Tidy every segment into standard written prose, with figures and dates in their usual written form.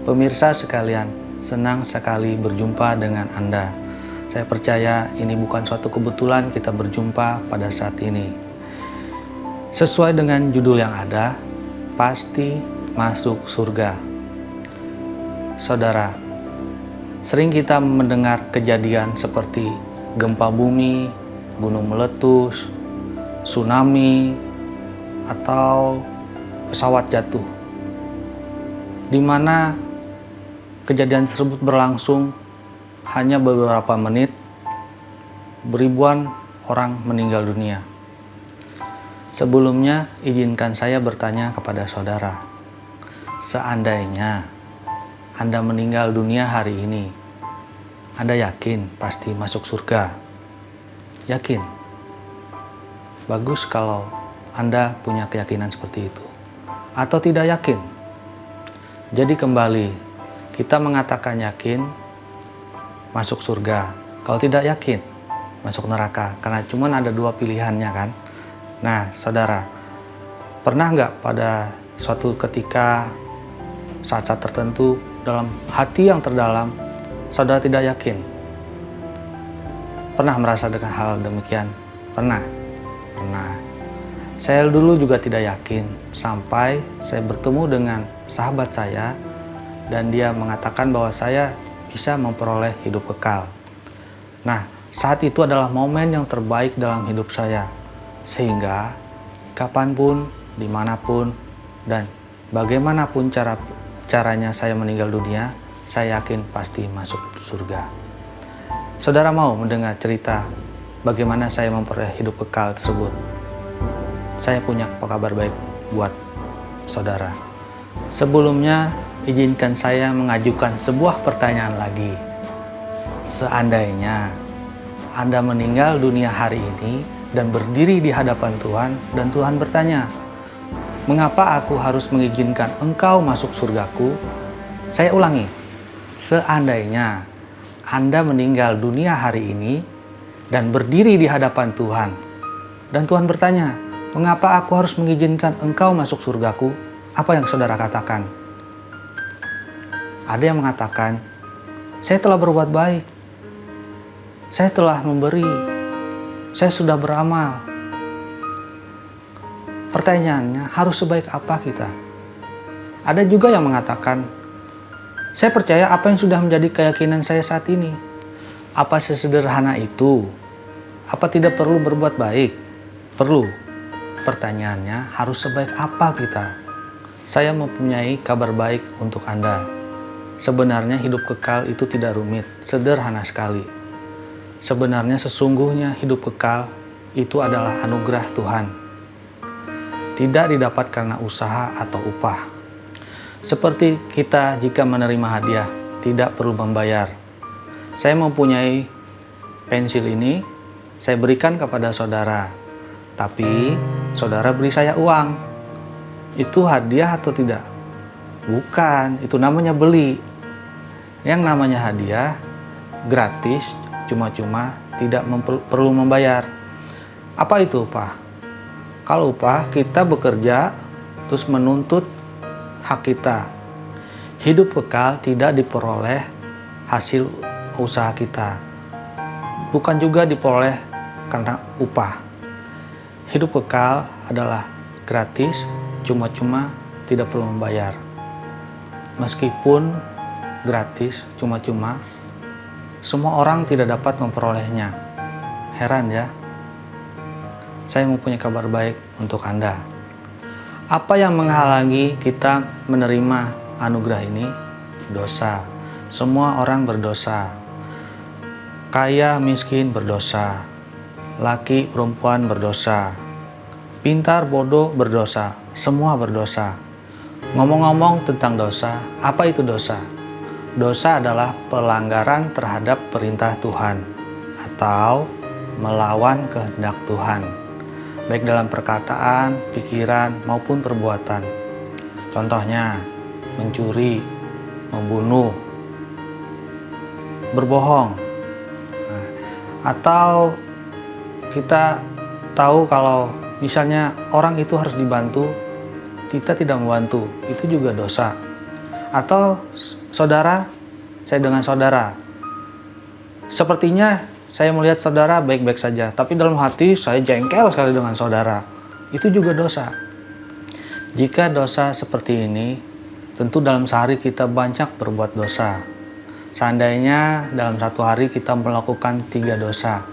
Pemirsa sekalian, senang sekali berjumpa dengan Anda. Saya percaya ini bukan suatu kebetulan kita berjumpa pada saat ini. Sesuai dengan judul yang ada, pasti masuk surga. Saudara, sering kita mendengar kejadian seperti gempa bumi, gunung meletus, tsunami, atau pesawat jatuh, di mana kejadian tersebut berlangsung hanya beberapa menit, beribuan orang meninggal dunia. Sebelumnya, izinkan saya bertanya kepada saudara, seandainya Anda meninggal dunia hari ini, Anda yakin pasti masuk surga? Yakin? Bagus kalau Anda punya keyakinan seperti itu. Atau tidak yakin? Jadi kembali, kita mengatakan yakin masuk surga. Kalau tidak yakin, masuk neraka. Karena cuma ada dua pilihannya kan. Nah, saudara, pernah nggak pada suatu ketika, saat-saat tertentu, dalam hati yang terdalam, saudara tidak yakin? Pernah merasa dengan hal demikian? Pernah? Pernah. Saya dulu juga tidak yakin, sampai saya bertemu dengan sahabat saya, dan dia mengatakan bahwa saya bisa memperoleh hidup kekal. Nah, saat itu adalah momen yang terbaik dalam hidup saya. Sehingga, kapanpun, dimanapun, dan bagaimanapun caranya saya meninggal dunia, saya yakin pasti masuk surga. Saudara mau mendengar cerita bagaimana saya memperoleh hidup kekal tersebut? Saya punya kabar baik buat saudara. Sebelumnya, izinkan saya mengajukan sebuah pertanyaan lagi. Seandainya Anda meninggal dunia hari ini dan berdiri di hadapan Tuhan, dan Tuhan bertanya, "Mengapa aku harus mengizinkan engkau masuk surgaku?" Saya ulangi, seandainya Anda meninggal dunia hari ini dan berdiri di hadapan Tuhan, dan Tuhan bertanya, "Mengapa aku harus mengizinkan engkau masuk surgaku?" Apa yang saudara katakan? Ada yang mengatakan, "Saya telah berbuat baik. Saya telah memberi. Saya sudah beramal." Pertanyaannya, harus sebaik apa kita? Ada juga yang mengatakan, "Saya percaya apa yang sudah menjadi keyakinan saya saat ini." Apa sesederhana itu? Apa tidak perlu berbuat baik? Perlu. Pertanyaannya, harus sebaik apa kita? Saya mempunyai kabar baik untuk Anda. Sebenarnya hidup kekal itu tidak rumit, sederhana sekali. Sebenarnya sesungguhnya hidup kekal itu adalah anugerah Tuhan. Tidak didapat karena usaha atau upah. Seperti kita jika menerima hadiah, tidak perlu membayar. Saya mempunyai pensil ini, saya berikan kepada saudara. Tapi saudara beri saya uang. Itu hadiah atau tidak? Bukan, itu namanya beli. Yang namanya hadiah, gratis, cuma-cuma, tidak perlu membayar. Apa itu upah? Kalau upah, kita bekerja, terus menuntut hak kita. Hidup kekal tidak diperoleh hasil usaha kita. Bukan juga diperoleh karena upah. Hidup kekal adalah gratis, cuma-cuma, tidak perlu membayar. Meskipun gratis, cuma-cuma, semua orang tidak dapat memperolehnya. Heran ya? Saya mempunyai kabar baik untuk Anda. Apa yang menghalangi kita menerima anugerah ini? Dosa. Semua orang berdosa. Kaya, miskin berdosa. Laki, perempuan berdosa. Pintar, bodoh berdosa. Semua berdosa. Ngomong-ngomong tentang dosa, apa itu dosa? Dosa adalah pelanggaran terhadap perintah Tuhan atau melawan kehendak Tuhan, baik dalam perkataan, pikiran, maupun perbuatan. Contohnya, mencuri, membunuh, berbohong. Atau kita tahu kalau misalnya orang itu harus dibantu, kita tidak membantu, itu juga dosa. Atau saudara, saya dengan saudara. Sepertinya saya melihat saudara baik-baik saja, tapi dalam hati saya jengkel sekali dengan saudara. Itu juga dosa. Jika dosa seperti ini, tentu dalam sehari kita banyak berbuat dosa. Seandainya dalam satu hari kita melakukan 3 dosa,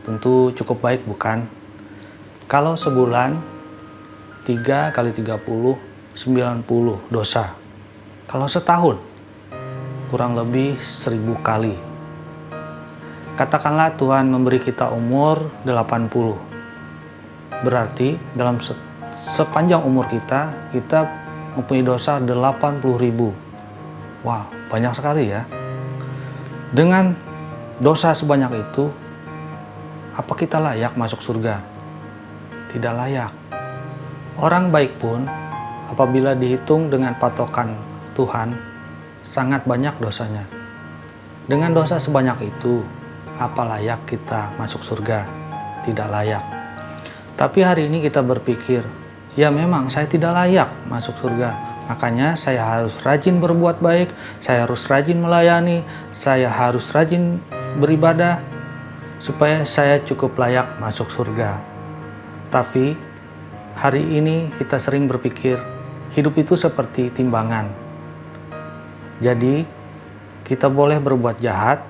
tentu cukup baik bukan? Kalau sebulan 3 kali 30, 90 dosa. Kalau setahun, kurang lebih 1000 kali. Katakanlah Tuhan memberi kita umur 80. Berarti dalam sepanjang umur kita mempunyai dosa 80.000. Wah, banyak sekali ya. Dengan dosa sebanyak itu, apa kita layak masuk surga? Tidak layak. Orang baik pun, apabila dihitung dengan patokan Tuhan, sangat banyak dosanya. Dengan dosa sebanyak itu, apa layak kita masuk surga? Tidak layak. Tapi hari ini kita berpikir, ya memang saya tidak layak masuk surga. Makanya saya harus rajin berbuat baik, saya harus rajin melayani, saya harus rajin beribadah, supaya saya cukup layak masuk surga. Tapi hari ini kita sering berpikir, hidup itu seperti timbangan. Jadi kita boleh berbuat jahat,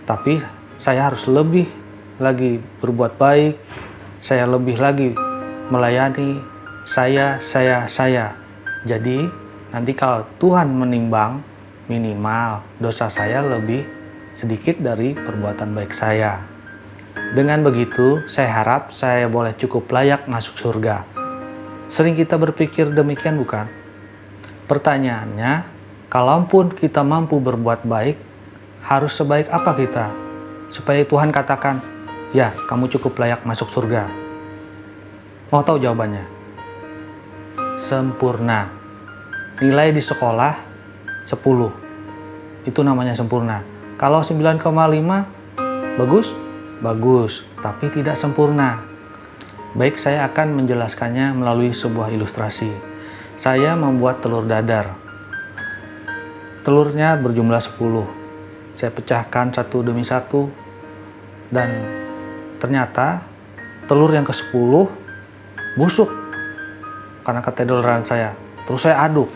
tapi saya harus lebih lagi berbuat baik, saya lebih lagi melayani, saya. Jadi nanti kalau Tuhan menimbang, minimal dosa saya lebih sedikit dari perbuatan baik saya. Dengan begitu, saya harap saya boleh cukup layak masuk surga. Sering kita berpikir demikian bukan? Pertanyaannya, kalaupun kita mampu berbuat baik, harus sebaik apa kita? Supaya Tuhan katakan, ya kamu cukup layak masuk surga. Mau tahu jawabannya? Sempurna. Nilai di sekolah 10. Itu namanya sempurna. Kalau 9,5 bagus? Bagus, tapi tidak sempurna. Baik, saya akan menjelaskannya melalui sebuah ilustrasi. Saya membuat telur dadar. Telurnya berjumlah 10. Saya pecahkan satu demi satu, dan ternyata telur yang ke-10 busuk karena keteledoran saya. Terus saya aduk.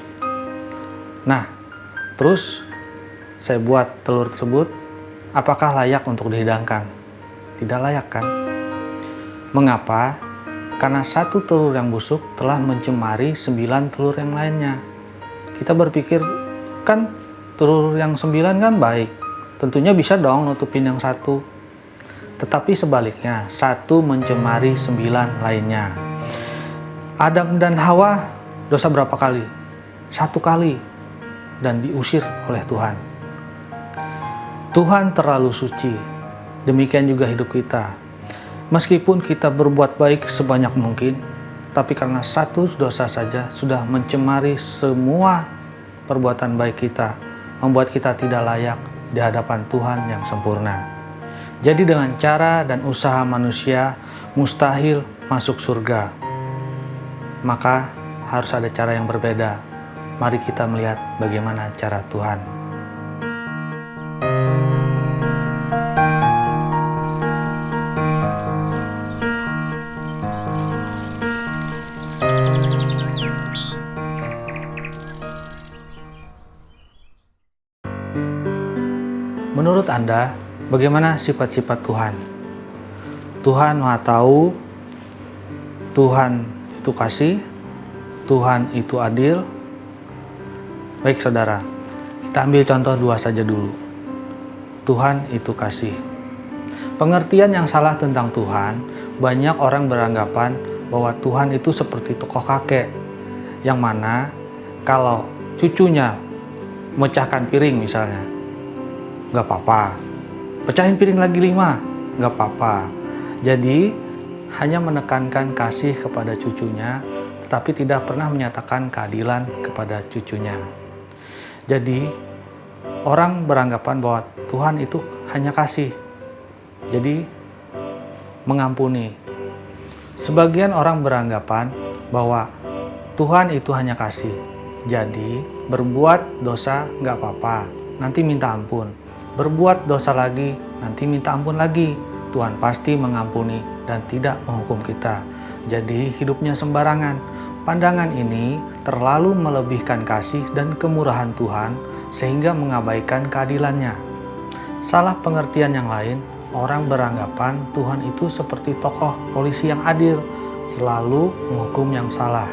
Nah, terus saya buat telur tersebut, apakah layak untuk dihidangkan? Tidak layak kan? Mengapa? Karena satu telur yang busuk telah mencemari 9 telur yang lainnya. Kita berpikir, kan telur yang 9 kan baik, tentunya bisa dong nutupin yang satu. Tetapi sebaliknya, satu mencemari 9 lainnya. Adam dan Hawa dosa berapa kali? 1 kali, dan diusir oleh Tuhan. Tuhan terlalu suci, demikian juga hidup kita. Meskipun kita berbuat baik sebanyak mungkin, tapi karena satu dosa saja sudah mencemari semua perbuatan baik kita, membuat kita tidak layak di hadapan Tuhan yang sempurna. Jadi dengan cara dan usaha manusia mustahil masuk surga. Maka harus ada cara yang berbeda. Mari kita melihat bagaimana cara Tuhan. Menurut Anda, bagaimana sifat-sifat Tuhan? Tuhan Maha Tahu, Tuhan itu kasih, Tuhan itu adil. Baik saudara, kita ambil contoh 2 saja dulu. Tuhan itu kasih. Pengertian yang salah tentang Tuhan, banyak orang beranggapan bahwa Tuhan itu seperti tokoh kakek, yang mana kalau cucunya memecahkan piring misalnya, nggak apa-apa. Pecahin piring lagi 5, nggak apa-apa. Jadi hanya menekankan kasih kepada cucunya, tetapi tidak pernah menyatakan keadilan kepada cucunya. Jadi orang beranggapan bahwa Tuhan itu hanya kasih, jadi mengampuni. Sebagian orang beranggapan bahwa Tuhan itu hanya kasih, Jadi, berbuat dosa nggak apa-apa, nanti minta ampun. Berbuat dosa lagi, nanti minta ampun lagi. Tuhan pasti mengampuni dan tidak menghukum kita. Jadi, hidupnya sembarangan. Pandangan ini terlalu melebihkan kasih dan kemurahan Tuhan sehingga mengabaikan keadilannya. Salah pengertian yang lain, orang beranggapan Tuhan itu seperti tokoh polisi yang adil, selalu menghukum yang salah.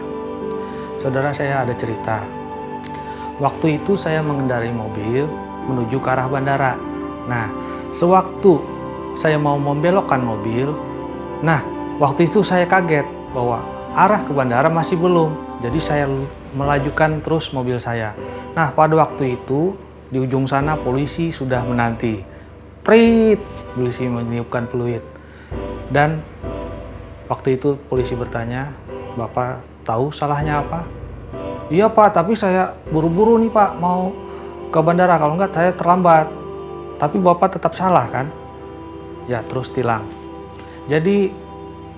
Saudara, saya ada cerita. Waktu itu saya mengendarai mobil menuju ke arah bandara. Nah, sewaktu saya mau membelokkan mobil, waktu itu saya kaget bahwa arah ke bandara masih belum. Jadi saya melajukan terus mobil saya. Nah, pada waktu itu di ujung sana polisi sudah menanti. Prit, polisi meniupkan peluit. Dan waktu itu polisi bertanya, "Bapak tahu salahnya apa?" "Iya Pak, tapi saya buru-buru nih Pak, mau ke bandara, kalau enggak saya terlambat." "Tapi Bapak tetap salah kan?" "Ya," terus tilang. Jadi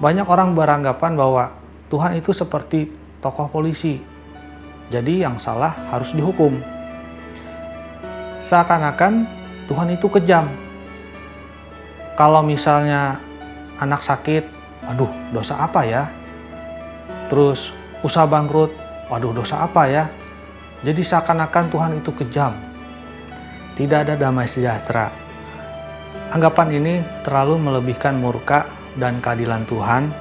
banyak orang beranggapan bahwa Tuhan itu seperti tokoh polisi. Jadi yang salah harus dihukum. Seakan-akan Tuhan itu kejam. Kalau misalnya anak sakit, "Aduh, dosa apa ya?" Terus usaha bangkrut, "Waduh, dosa apa ya?" Jadi seakan-akan Tuhan itu kejam. Tidak ada damai sejahtera. Anggapan ini terlalu melebihkan murka dan keadilan Tuhan,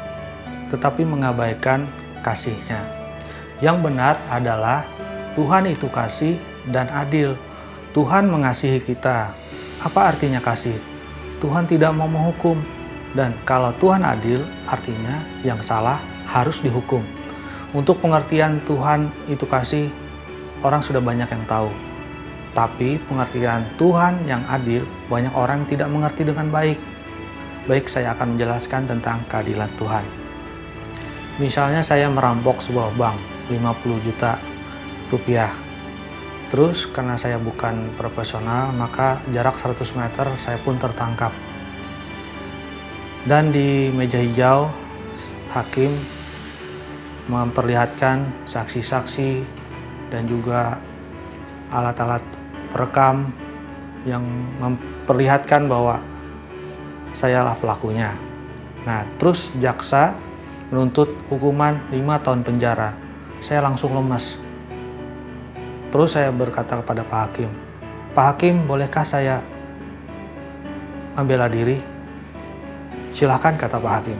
tetapi mengabaikan kasih-Nya. Yang benar adalah Tuhan itu kasih dan adil. Tuhan mengasihi kita. Apa artinya kasih? Tuhan tidak mau menghukum. Dan kalau Tuhan adil, artinya yang salah harus dihukum. Untuk pengertian Tuhan itu kasih, orang sudah banyak yang tahu. Tapi pengertian Tuhan yang adil, banyak orang tidak mengerti dengan baik. Baik, saya akan menjelaskan tentang keadilan Tuhan. Misalnya saya merampok sebuah bank, 50 juta rupiah. Terus karena saya bukan profesional, maka jarak 100 meter saya pun tertangkap. Dan di meja hijau, hakim memperlihatkan saksi-saksi dan juga alat-alat perekam yang memperlihatkan bahwa sayalah pelakunya. Nah, terus jaksa menuntut hukuman 5 tahun penjara. Saya langsung lemas. Terus saya berkata kepada Pak Hakim, "Pak Hakim, bolehkah saya membela diri?" "Silakan," kata Pak Hakim.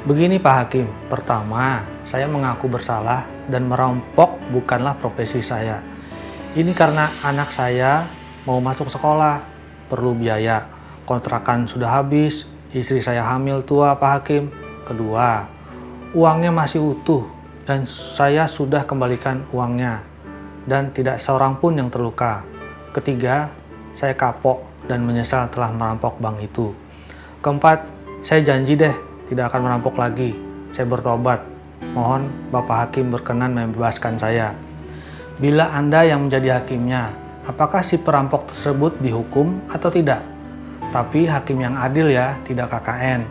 "Begini Pak Hakim, pertama, saya mengaku bersalah dan merampok bukanlah profesi saya. Ini karena anak saya mau masuk sekolah, perlu biaya. Kontrakan sudah habis, istri saya hamil tua Pak Hakim. Kedua, uangnya masih utuh dan saya sudah kembalikan uangnya dan tidak seorang pun yang terluka. Ketiga, saya kapok dan menyesal telah merampok bank itu. Keempat, saya janji deh tidak akan merampok lagi. Saya bertobat. Mohon Bapak Hakim berkenan membebaskan saya. Bila Anda yang menjadi hakimnya, apakah si perampok tersebut dihukum atau tidak? Tapi hakim yang adil ya, tidak KKN.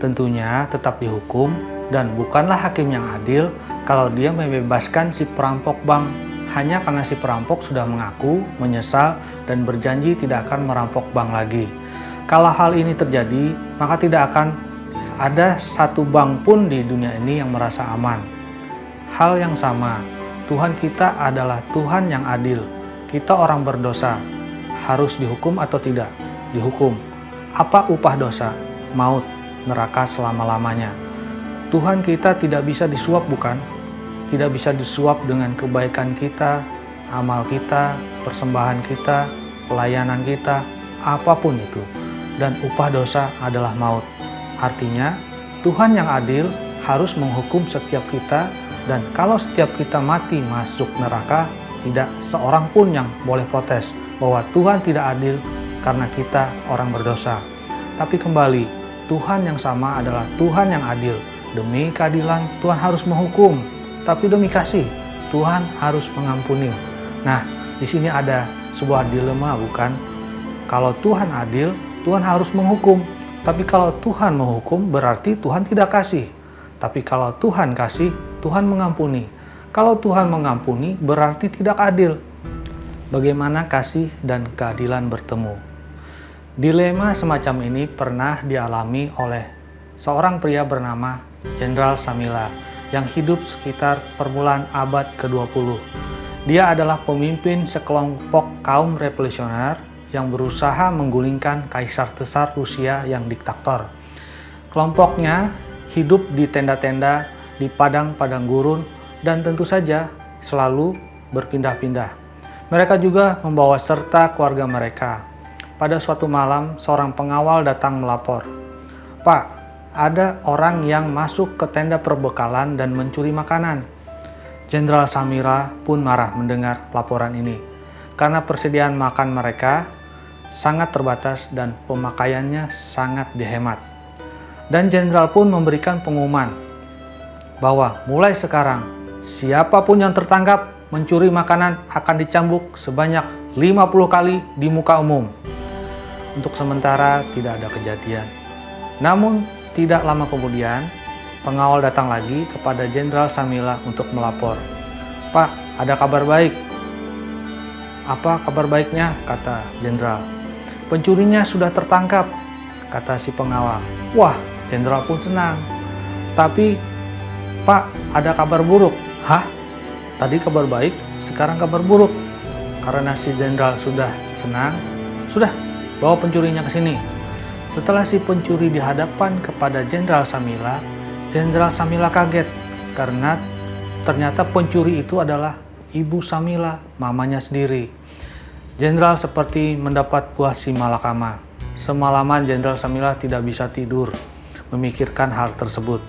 Tentunya tetap dihukum dan bukanlah hakim yang adil kalau dia membebaskan si perampok bank hanya karena si perampok sudah mengaku, menyesal, dan berjanji tidak akan merampok bank lagi. Kalau hal ini terjadi, maka tidak akan ada satu bank pun di dunia ini yang merasa aman. Hal yang sama, Tuhan kita adalah Tuhan yang adil. Kita orang berdosa, harus dihukum atau tidak? Dihukum. Apa upah dosa? Maut, neraka selama-lamanya. Tuhan kita tidak bisa disuap, bukan? Tidak bisa disuap dengan kebaikan kita, amal kita, persembahan kita, pelayanan kita, apapun itu. Dan upah dosa adalah maut. Artinya, Tuhan yang adil harus menghukum setiap kita, dan kalau setiap kita mati masuk neraka, tidak seorang pun yang boleh protes bahwa Tuhan tidak adil karena kita orang berdosa. Tapi kembali, Tuhan yang sama adalah Tuhan yang adil. Demi keadilan, Tuhan harus menghukum. Tapi demi kasih, Tuhan harus mengampuni. Nah, di sini ada sebuah dilema, bukan? Kalau Tuhan adil, Tuhan harus menghukum. Tapi kalau Tuhan menghukum, berarti Tuhan tidak kasih. Tapi kalau Tuhan kasih, Tuhan mengampuni. Kalau Tuhan mengampuni berarti tidak adil. Bagaimana kasih dan keadilan bertemu? Dilema semacam ini pernah dialami oleh seorang pria bernama Jenderal Samila yang hidup sekitar permulaan abad ke-20. Dia adalah pemimpin sekelompok kaum revolusioner yang berusaha menggulingkan Kaisar Tsar Rusia yang diktator. Kelompoknya hidup di tenda-tenda, di padang-padang gurun, dan tentu saja selalu berpindah-pindah. Mereka juga membawa serta keluarga mereka. Pada suatu malam, seorang pengawal datang melapor, "Pak, ada orang yang masuk ke tenda perbekalan dan mencuri makanan." Jenderal Samila pun marah mendengar laporan ini, karena persediaan makan mereka sangat terbatas dan pemakaiannya sangat dihemat. Dan jenderal pun memberikan pengumuman bahwa mulai sekarang, siapapun yang tertangkap mencuri makanan akan dicambuk sebanyak 50 kali di muka umum. Untuk sementara tidak ada kejadian. Namun tidak lama kemudian, pengawal datang lagi kepada Jenderal Samila untuk melapor. "Pak, ada kabar baik." "Apa kabar baiknya?" kata jenderal. "Pencurinya sudah tertangkap," kata si pengawal. Wah, jenderal pun senang. "Tapi, Pak, ada kabar buruk." "Hah? Tadi kabar baik, sekarang kabar buruk." Karena si jenderal sudah senang, sudah bawa pencurinya ke sini. Setelah si pencuri dihadapkan kepada Jenderal Samila, Jenderal Samila kaget karena ternyata pencuri itu adalah Ibu Samila, mamanya sendiri. Jenderal seperti mendapat buah si malakama. Semalaman Jenderal Samila tidak bisa tidur memikirkan hal tersebut.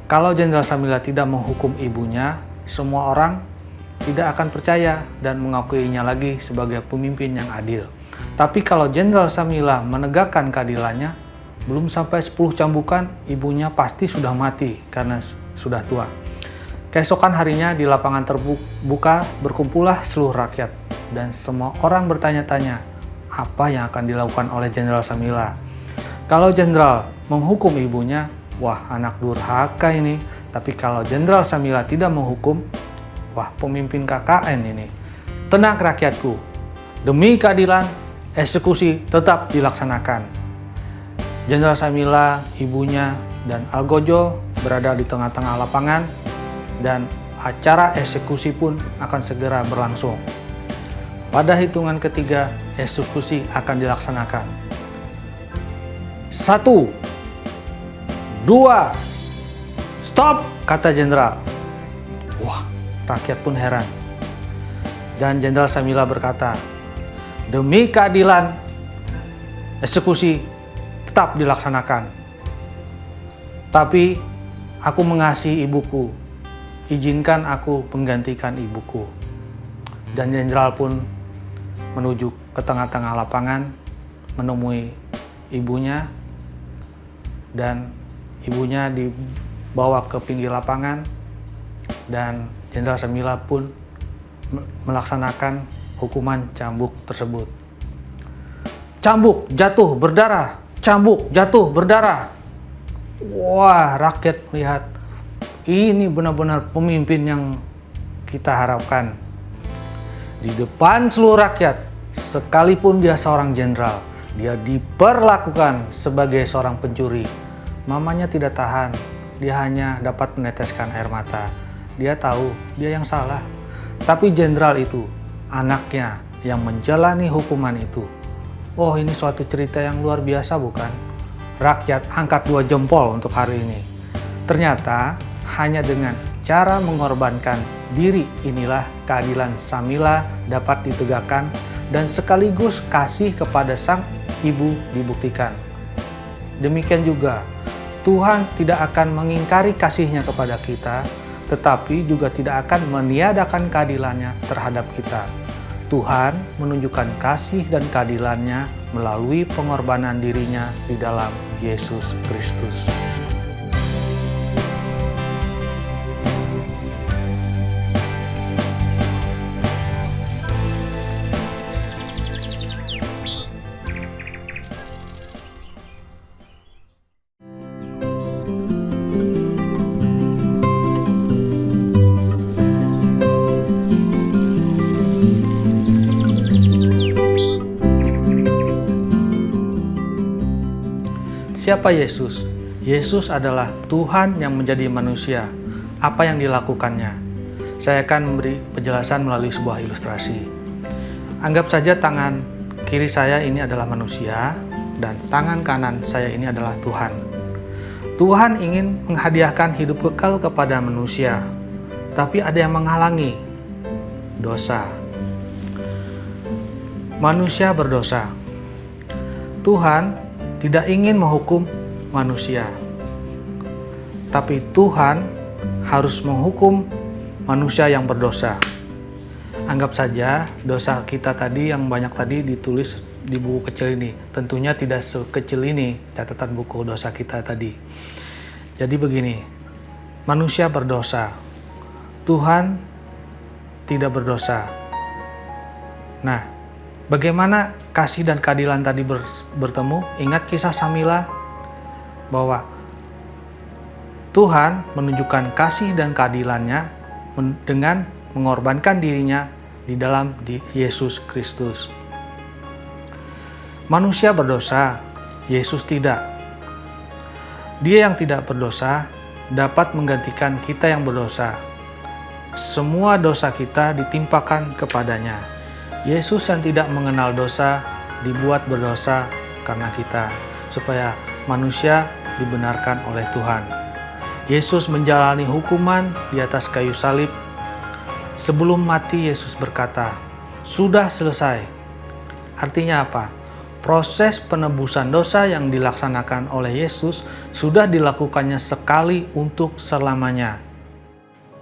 Kalau Jenderal Samila tidak menghukum ibunya, semua orang tidak akan percaya dan mengakuinya lagi sebagai pemimpin yang adil. Tapi kalau Jenderal Samila menegakkan keadilannya, belum sampai 10 cambukan, ibunya pasti sudah mati karena sudah tua. Keesokan harinya di lapangan terbuka berkumpullah seluruh rakyat dan semua orang bertanya-tanya apa yang akan dilakukan oleh Jenderal Samila. Kalau Jenderal menghukum ibunya, wah anak durhaka ini. Tapi kalau Jenderal Samila tidak menghukum, wah pemimpin KKN ini. Tenang rakyatku, demi keadilan, eksekusi tetap dilaksanakan. Jenderal Samila, ibunya, dan Algojo berada di tengah-tengah lapangan dan acara eksekusi pun akan segera berlangsung. Pada hitungan ketiga, eksekusi akan dilaksanakan. 1, 2, "Stop!" kata jenderal. Wah, rakyat pun heran. Dan Jenderal Samila berkata, "Demi keadilan, eksekusi tetap dilaksanakan. Tapi aku mengasihi ibuku. Izinkan aku menggantikan ibuku." Dan jenderal pun menuju ke tengah-tengah lapangan, menemui ibunya, dan ibunya dibawa ke pinggir lapangan, dan Jenderal Samila pun melaksanakan hukuman cambuk tersebut. Cambuk, jatuh, berdarah. Cambuk, jatuh, berdarah. Wah, rakyat melihat ini benar-benar pemimpin yang kita harapkan. Di depan seluruh rakyat, sekalipun dia seorang jenderal, dia diperlakukan sebagai seorang pencuri. Mamanya tidak tahan, dia hanya dapat meneteskan air mata. Dia tahu dia yang salah. Tapi jenderal itu, anaknya yang menjalani hukuman itu. Oh, ini suatu cerita yang luar biasa bukan? Rakyat angkat 2 jempol untuk hari ini. Ternyata hanya dengan cara mengorbankan diri inilah keadilan Samila dapat ditegakkan dan sekaligus kasih kepada sang ibu dibuktikan. Demikian juga Tuhan tidak akan mengingkari kasih-Nya kepada kita, tetapi juga tidak akan meniadakan keadilannya terhadap kita. Tuhan menunjukkan kasih dan keadilannya melalui pengorbanan dirinya di dalam Yesus Kristus. Siapa Yesus? Yesus adalah Tuhan yang menjadi manusia. Apa yang dilakukannya? Saya akan memberi penjelasan melalui sebuah ilustrasi. Anggap saja tangan kiri saya ini adalah manusia dan tangan kanan saya ini adalah Tuhan. Tuhan ingin menghadiahkan hidup kekal kepada manusia, tapi ada yang menghalangi, dosa. Manusia berdosa. Tuhan tidak ingin menghukum manusia, tapi Tuhan harus menghukum manusia yang berdosa. Anggap saja dosa kita tadi yang banyak tadi ditulis di buku kecil ini. Tentunya tidak sekecil ini catatan buku dosa kita tadi. Jadi begini, manusia berdosa, Tuhan tidak berdosa. Nah, bagaimana kasih dan keadilan tadi bertemu? Ingat kisah Samila bahwa Tuhan menunjukkan kasih dan keadilannya dengan mengorbankan dirinya di dalam Yesus Kristus. Manusia berdosa, Yesus tidak. Dia yang tidak berdosa dapat menggantikan kita yang berdosa. Semua dosa kita ditimpakan kepadanya. Yesus yang tidak mengenal dosa dibuat berdosa karena kita, supaya manusia dibenarkan oleh Tuhan. Yesus menjalani hukuman di atas kayu salib. Sebelum mati, Yesus berkata, "Sudah selesai." Artinya apa? Proses penebusan dosa yang dilaksanakan oleh Yesus sudah dilakukannya sekali untuk selamanya.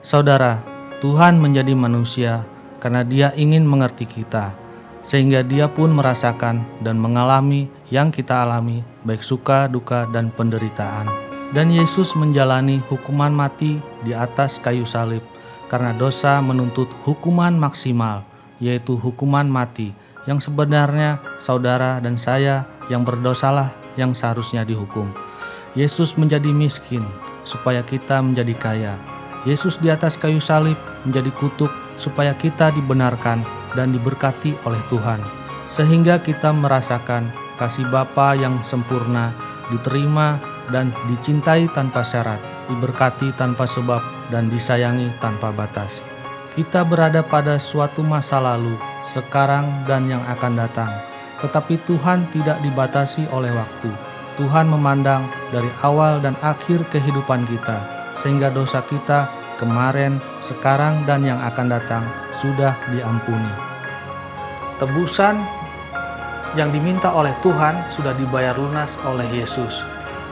Saudara, Tuhan menjadi manusia karena Dia ingin mengerti kita, sehingga Dia pun merasakan dan mengalami yang kita alami, baik suka, duka, dan penderitaan. Dan Yesus menjalani hukuman mati di atas kayu salib, karena dosa menuntut hukuman maksimal, yaitu hukuman mati, yang sebenarnya saudara dan saya yang berdosalah yang seharusnya dihukum. Yesus menjadi miskin supaya kita menjadi kaya. Yesus di atas kayu salib menjadi kutuk supaya kita dibenarkan dan diberkati oleh Tuhan, sehingga kita merasakan kasih Bapa yang sempurna, diterima dan dicintai tanpa syarat, diberkati tanpa sebab, dan disayangi tanpa batas. Kita berada pada suatu masa lalu, sekarang dan yang akan datang. Tetapi Tuhan tidak dibatasi oleh waktu. Tuhan memandang dari awal dan akhir kehidupan kita, sehingga dosa kita kemarin, sekarang, dan yang akan datang sudah diampuni. Tebusan yang diminta oleh Tuhan sudah dibayar lunas oleh Yesus.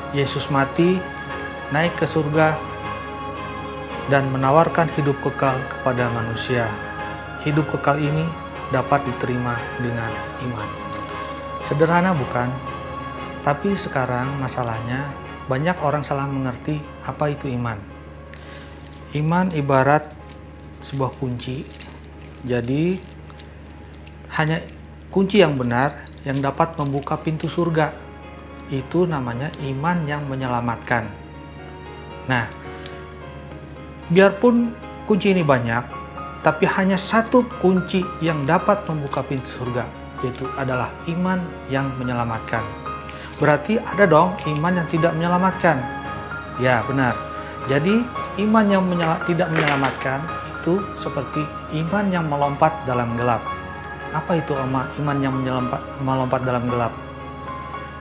Yesus mati, naik ke surga, dan menawarkan hidup kekal kepada manusia. Hidup kekal ini dapat diterima dengan iman. Sederhana bukan? Tapi sekarang masalahnya banyak orang salah mengerti apa itu iman. Iman ibarat sebuah kunci. Jadi hanya kunci yang benar yang dapat membuka pintu surga. Itu namanya iman yang menyelamatkan. Nah, biarpun kunci ini banyak, tapi hanya satu kunci yang dapat membuka pintu surga, yaitu adalah iman yang menyelamatkan. Berarti ada dong iman yang tidak menyelamatkan. Ya, benar. Jadi, iman yang tidak menyelamatkan itu seperti iman yang melompat dalam gelap. Apa itu iman yang melompat dalam gelap?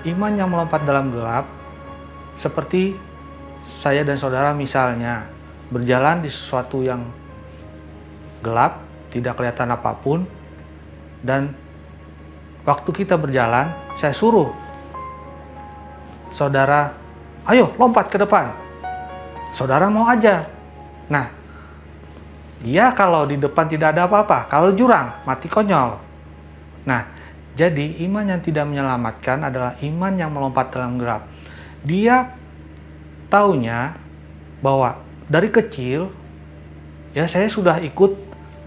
Iman yang melompat dalam gelap seperti saya dan saudara misalnya berjalan di sesuatu yang gelap, tidak kelihatan apapun, dan waktu kita berjalan, saya suruh saudara, ayo lompat ke depan. Saudara mau aja. Nah, dia kalau di depan tidak ada apa-apa, kalau jurang, mati konyol. Nah, jadi iman yang tidak menyelamatkan adalah iman yang melompat dalam gelap. Dia taunya bahwa dari kecil, ya saya sudah ikut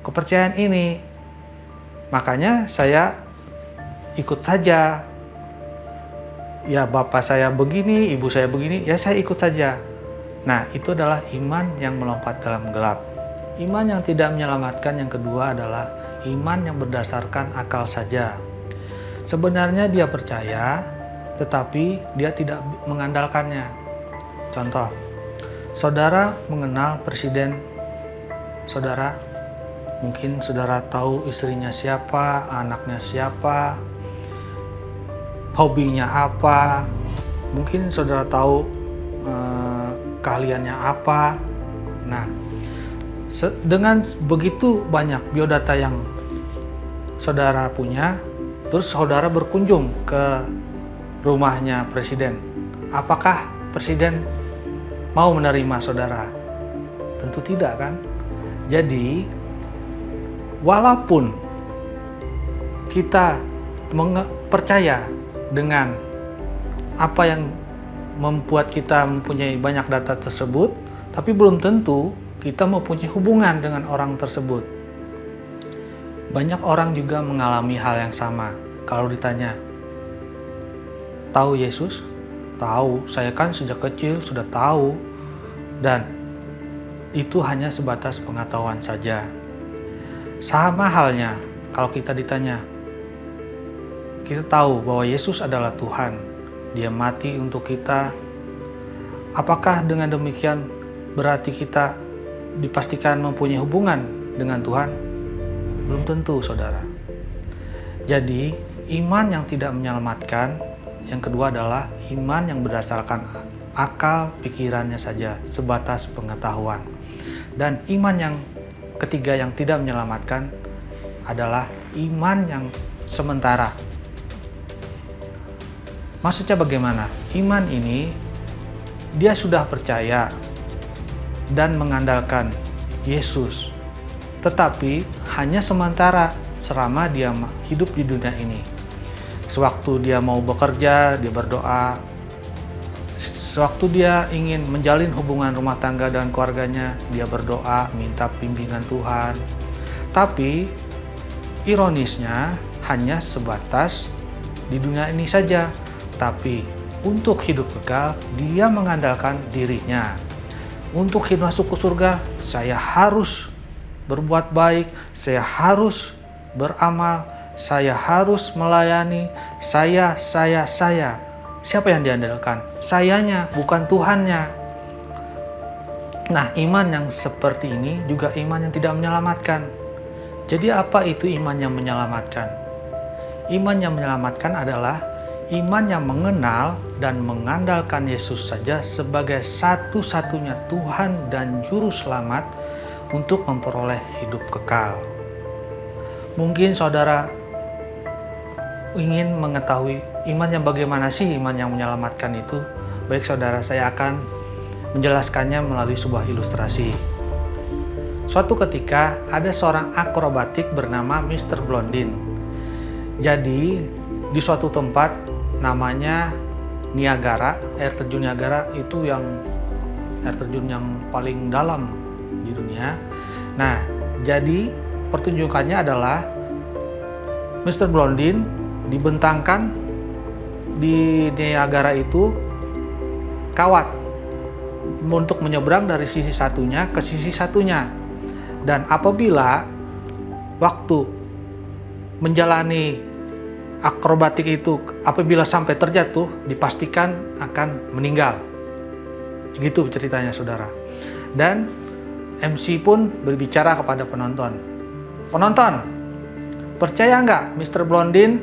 kepercayaan ini. Makanya saya ikut saja. Ya bapak saya begini, ibu saya begini, ya saya ikut saja. Nah, itu adalah iman yang melompat dalam gelap. Iman yang tidak menyelamatkan yang kedua adalah iman yang berdasarkan akal saja. Sebenarnya dia percaya, tetapi dia tidak mengandalkannya. Contoh, saudara mengenal presiden saudara, mungkin saudara tahu istrinya siapa, anaknya siapa, hobinya apa, mungkin saudara tahu keahliannya apa. Nah, dengan begitu banyak biodata yang saudara punya, terus saudara berkunjung ke rumahnya presiden. Apakah presiden mau menerima saudara? Tentu tidak, kan? Jadi, walaupun kita percaya dengan apa yang membuat kita mempunyai banyak data tersebut, tapi belum tentu kita mempunyai hubungan dengan orang tersebut. Banyak orang juga mengalami hal yang sama. Kalau ditanya, tahu Yesus? Tahu, saya kan sejak kecil sudah tahu. Dan itu hanya sebatas pengetahuan saja. Sama halnya kalau kita ditanya, kita tahu bahwa Yesus adalah Tuhan. Dia mati untuk kita. Apakah dengan demikian berarti kita dipastikan mempunyai hubungan dengan Tuhan? Belum tentu, saudara. Jadi, iman yang tidak menyelamatkan, yang kedua adalah iman yang berdasarkan akal pikirannya saja, sebatas pengetahuan. Dan iman yang ketiga yang tidak menyelamatkan adalah iman yang sementara. Maksudnya bagaimana? Iman ini dia sudah percaya dan mengandalkan Yesus, tetapi hanya sementara selama dia hidup di dunia ini. Sewaktu dia mau bekerja, dia berdoa. Sewaktu dia ingin menjalin hubungan rumah tangga dengan keluarganya, dia berdoa, minta bimbingan Tuhan. Tapi ironisnya hanya sebatas di dunia ini saja. Tapi untuk hidup kekal, dia mengandalkan dirinya. Untuk masuk ke surga, saya harus berbuat baik, saya harus beramal, saya harus melayani, saya. Siapa yang diandalkan? Sayanya, bukan Tuhannya. Nah, iman yang seperti ini juga iman yang tidak menyelamatkan. Jadi apa itu iman yang menyelamatkan? Iman yang menyelamatkan adalah iman yang mengenal dan mengandalkan Yesus saja sebagai satu-satunya Tuhan dan Juru Selamat untuk memperoleh hidup kekal. Mungkin saudara ingin mengetahui iman yang bagaimana sih iman yang menyelamatkan itu? Baik saudara, saya akan menjelaskannya melalui sebuah ilustrasi. Suatu ketika ada seorang akrobatik bernama Mr. Blondin. Jadi di suatu tempat namanya Niagara, air terjun Niagara itu yang air terjun yang paling dalam di dunia. Nah, jadi pertunjukannya adalah Mr. Blondin dibentangkan di Niagara itu kawat untuk menyeberang dari sisi satunya ke sisi satunya. Dan apabila waktu menjalani akrobatik itu, apabila sampai terjatuh, dipastikan akan meninggal. Begitu ceritanya, saudara. Dan MC pun berbicara kepada penonton. Penonton, percaya nggak Mr. Blondin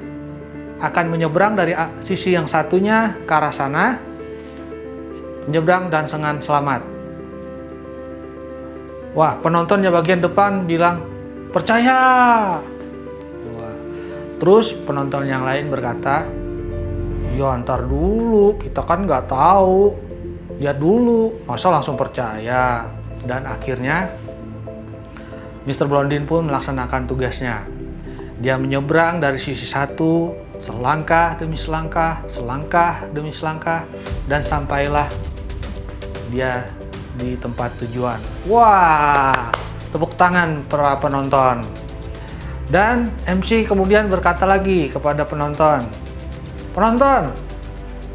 akan menyeberang dari sisi yang satunya ke arah sana, menyeberang dan dengan selamat? Wah, penontonnya bagian depan bilang, percaya. Wah. Terus penonton yang lain berkata, ya ntar dulu, kita kan nggak tahu, lihat dulu, masa langsung percaya. Dan akhirnya Mr. Blondin pun melaksanakan tugasnya. Dia menyeberang dari sisi satu, selangkah demi selangkah, selangkah demi selangkah, dan sampailah dia di tempat tujuan. Wah, tepuk tangan para penonton. Dan MC kemudian berkata lagi kepada penonton, penonton,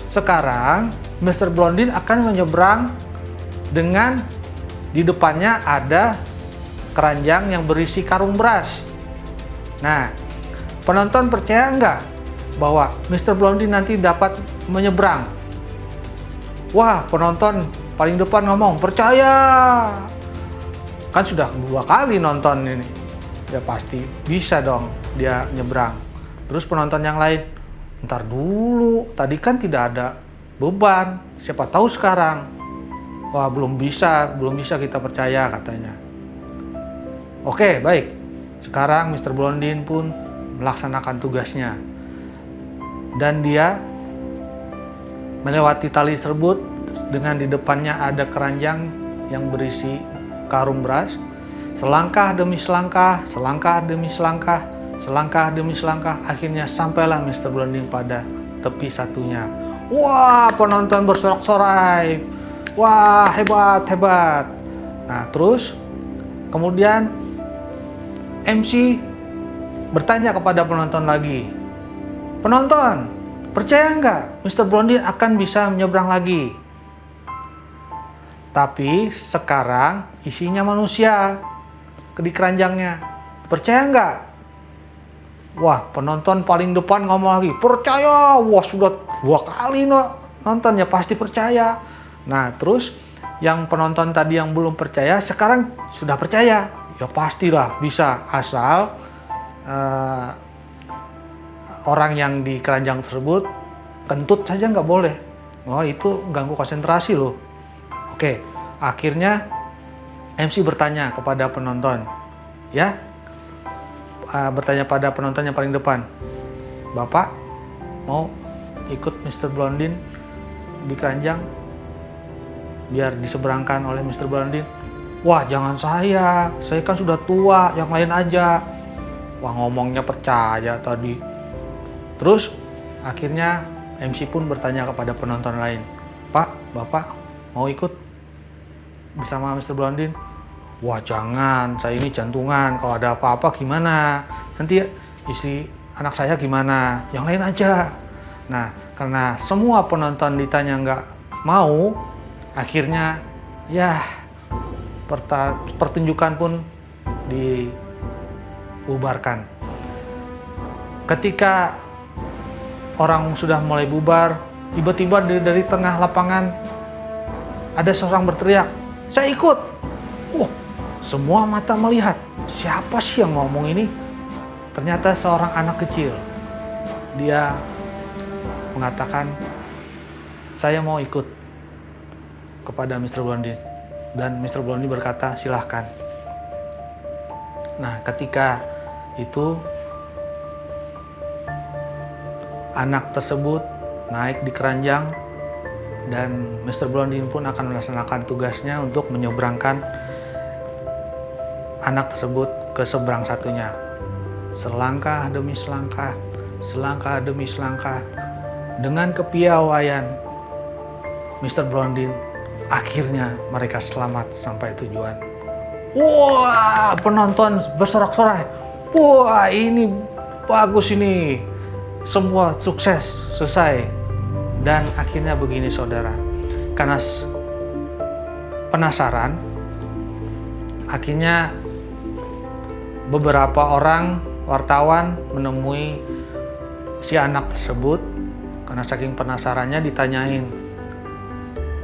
sekarang Mr. Blondin akan menyeberang dengan di depannya ada keranjang yang berisi karung beras. Nah, penonton percaya enggak bahwa Mr. Blondin nanti dapat menyeberang. Wah, penonton paling depan ngomong, percaya. Kan sudah 2 kali nonton ini. Ya pasti bisa dong dia nyebrang. Terus penonton yang lain, ntar dulu, tadi kan tidak ada beban. Siapa tahu sekarang. Wah, belum bisa kita percaya katanya. Oke, baik. Sekarang Mr. Blondin pun melaksanakan tugasnya. Dan dia melewati tali serbut dengan di depannya ada keranjang yang berisi karung beras. Selangkah demi selangkah, selangkah demi selangkah, selangkah demi selangkah, akhirnya sampailah Mr. Blondin pada tepi satunya. Wah, penonton bersorak-sorai. Wah, hebat, hebat. Nah, terus kemudian MC bertanya kepada penonton lagi. Penonton, percaya nggak Mr. Blondin akan bisa menyeberang lagi? Tapi sekarang isinya manusia di keranjangnya. Percaya nggak? Wah, penonton paling depan ngomong lagi, percaya. Wah, sudah 2 kali nonton, ya pasti percaya. Nah, terus yang penonton tadi yang belum percaya sekarang sudah percaya. Ya pastilah bisa, asal orang yang di keranjang tersebut kentut saja nggak boleh. Oh, itu ganggu konsentrasi loh. Oke, akhirnya MC bertanya kepada penonton, ya, bertanya pada penonton yang paling depan, Bapak mau ikut Mr. Blondin di keranjang biar diseberangkan oleh Mr. Blondin? Wah, jangan saya kan sudah tua, yang lain aja. Wah, ngomongnya percaya tadi. Terus akhirnya MC pun bertanya kepada penonton lain, Pak, Bapak mau ikut bersama Mr. Blondin? Wah, jangan, saya ini jantungan, kalau ada apa-apa gimana? Nanti istri anak saya gimana? Yang lain aja. Nah, karena semua penonton ditanya nggak mau, akhirnya ya pertunjukan pun dibubarkan. Ketika orang sudah mulai bubar, tiba-tiba dari tengah lapangan ada seorang berteriak, saya ikut. Wah, semua mata melihat, siapa sih yang ngomong ini? Ternyata seorang anak kecil. Dia mengatakan, saya mau ikut kepada Mr. Blondin. Dan Mr. Blondin berkata, silahkan. Nah, ketika itu anak tersebut naik di keranjang dan Mr. Blondin pun akan melaksanakan tugasnya untuk menyeberangkan anak tersebut ke seberang satunya. Selangkah demi selangkah, selangkah demi selangkah, dengan kepiawaian Mr. Blondin, akhirnya mereka selamat sampai tujuan. Wah, penonton bersorak-sorai. Wah, ini bagus ini. Semua sukses, selesai. Dan akhirnya begini saudara, karena penasaran, akhirnya beberapa orang wartawan menemui si anak tersebut. Karena saking penasarannya ditanyain,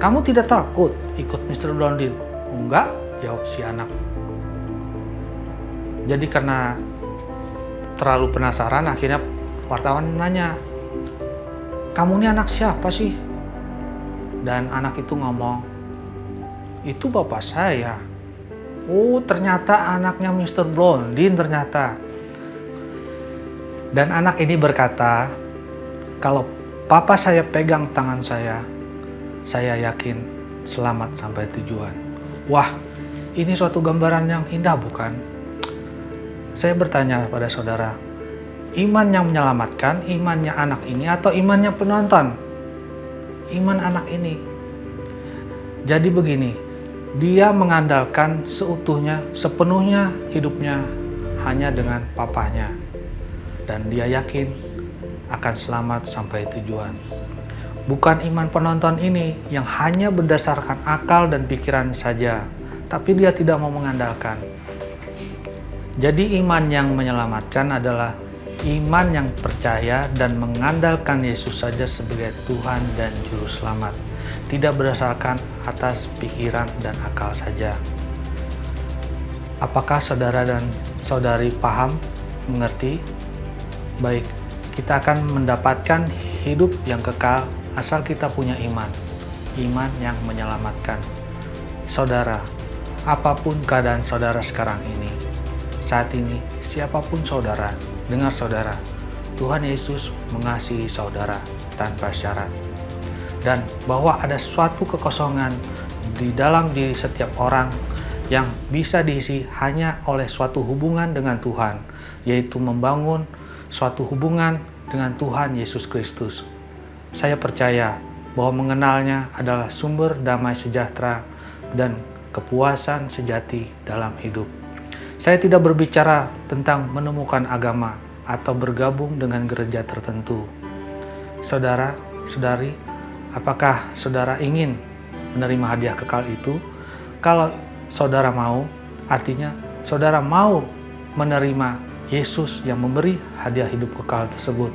kamu tidak takut ikut Mr. Blondin? Enggak, jawab si anak. Jadi karena terlalu penasaran, akhirnya wartawan nanya, kamu ini anak siapa sih? Dan anak itu ngomong, itu bapak saya. Oh, ternyata anaknya Mr. Blondin ternyata. Dan anak ini berkata, kalau papa saya pegang tangan saya yakin selamat sampai tujuan. Wah, ini suatu gambaran yang indah bukan? Saya bertanya pada saudara, iman yang menyelamatkan, imannya anak ini atau imannya penonton? Iman anak ini. Jadi begini, dia mengandalkan seutuhnya, sepenuhnya hidupnya hanya dengan papanya. Dan dia yakin akan selamat sampai tujuan. Bukan iman penonton ini yang hanya berdasarkan akal dan pikiran saja, tapi dia tidak mau mengandalkan. Jadi iman yang menyelamatkan adalah iman yang percaya dan mengandalkan Yesus saja sebagai Tuhan dan Juru Selamat, tidak berdasarkan atas pikiran dan akal saja. Apakah saudara dan saudari paham, mengerti? Baik, kita akan mendapatkan hidup yang kekal asal kita punya iman yang menyelamatkan. Saudara, apapun keadaan saudara sekarang ini, saat ini, siapapun saudara, dengar saudara, Tuhan Yesus mengasihi saudara tanpa syarat. Dan bahwa ada suatu kekosongan di dalam diri setiap orang yang bisa diisi hanya oleh suatu hubungan dengan Tuhan, yaitu membangun suatu hubungan dengan Tuhan Yesus Kristus. Saya percaya bahwa mengenalnya adalah sumber damai sejahtera dan kepuasan sejati dalam hidup. Saya tidak berbicara tentang menemukan agama atau bergabung dengan gereja tertentu. Saudara, saudari, apakah saudara ingin menerima hadiah kekal itu? Kalau saudara mau, artinya saudara mau menerima Yesus yang memberi hadiah hidup kekal tersebut.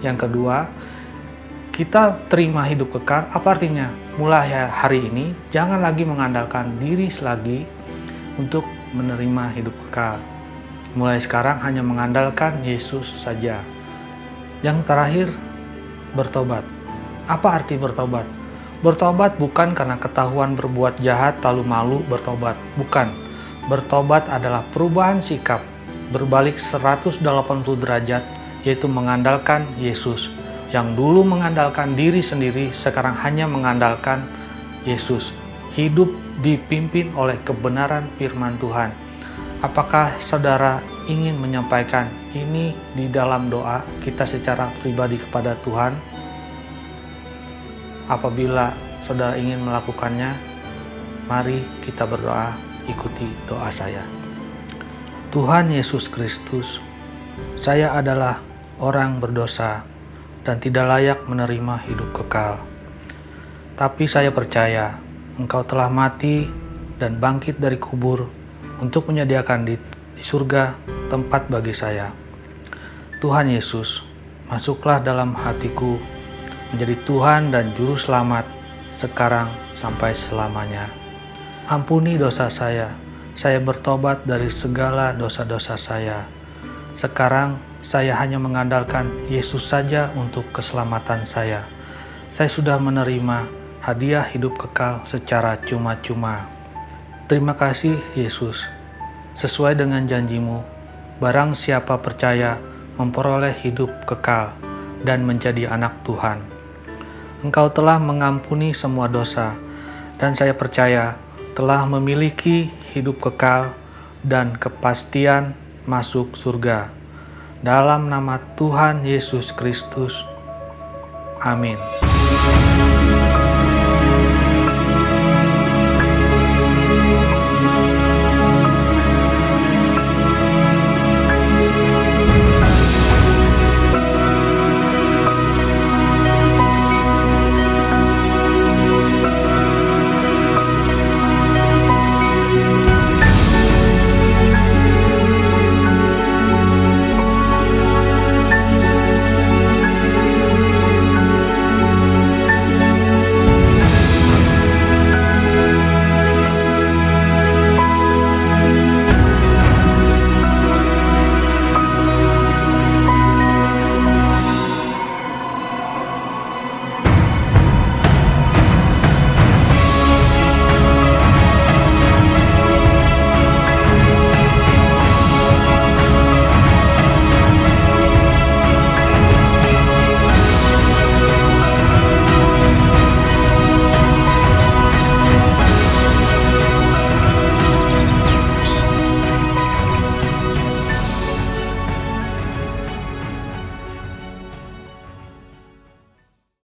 Yang kedua, kita terima hidup kekal, apa artinya? Mulai hari ini, jangan lagi mengandalkan diri lagi untuk menerima hidup kekal. Mulai sekarang hanya mengandalkan Yesus saja. Yang terakhir, bertobat. Apa arti bertobat? Bertobat bukan karena ketahuan berbuat jahat lalu malu bertobat. Bukan. Bertobat adalah perubahan sikap, berbalik 180 derajat, yaitu mengandalkan Yesus. Yang dulu mengandalkan diri sendiri, sekarang hanya mengandalkan Yesus. Hidup dipimpin oleh kebenaran firman Tuhan. Apakah saudara ingin menyampaikan ini di dalam doa kita secara pribadi kepada Tuhan? Apabila saudara ingin melakukannya, mari kita berdoa, ikuti doa saya. Tuhan Yesus Kristus, saya adalah orang berdosa dan tidak layak menerima hidup kekal. Tapi saya percaya Engkau telah mati dan bangkit dari kubur untuk menyediakan di surga tempat bagi saya. Tuhan Yesus, masuklah dalam hatiku menjadi Tuhan dan Juru Selamat sekarang sampai selamanya. Ampuni dosa saya bertobat dari segala dosa-dosa saya. Sekarang saya hanya mengandalkan Yesus saja untuk keselamatan saya. Saya sudah menerima hadiah hidup kekal secara cuma-cuma. Terima kasih Yesus. Sesuai dengan janjimu, barang siapa percaya memperoleh hidup kekal dan menjadi anak Tuhan. Engkau telah mengampuni semua dosa, dan saya percaya telah memiliki hidup kekal dan kepastian masuk surga. Dalam nama Tuhan Yesus Kristus. Amin.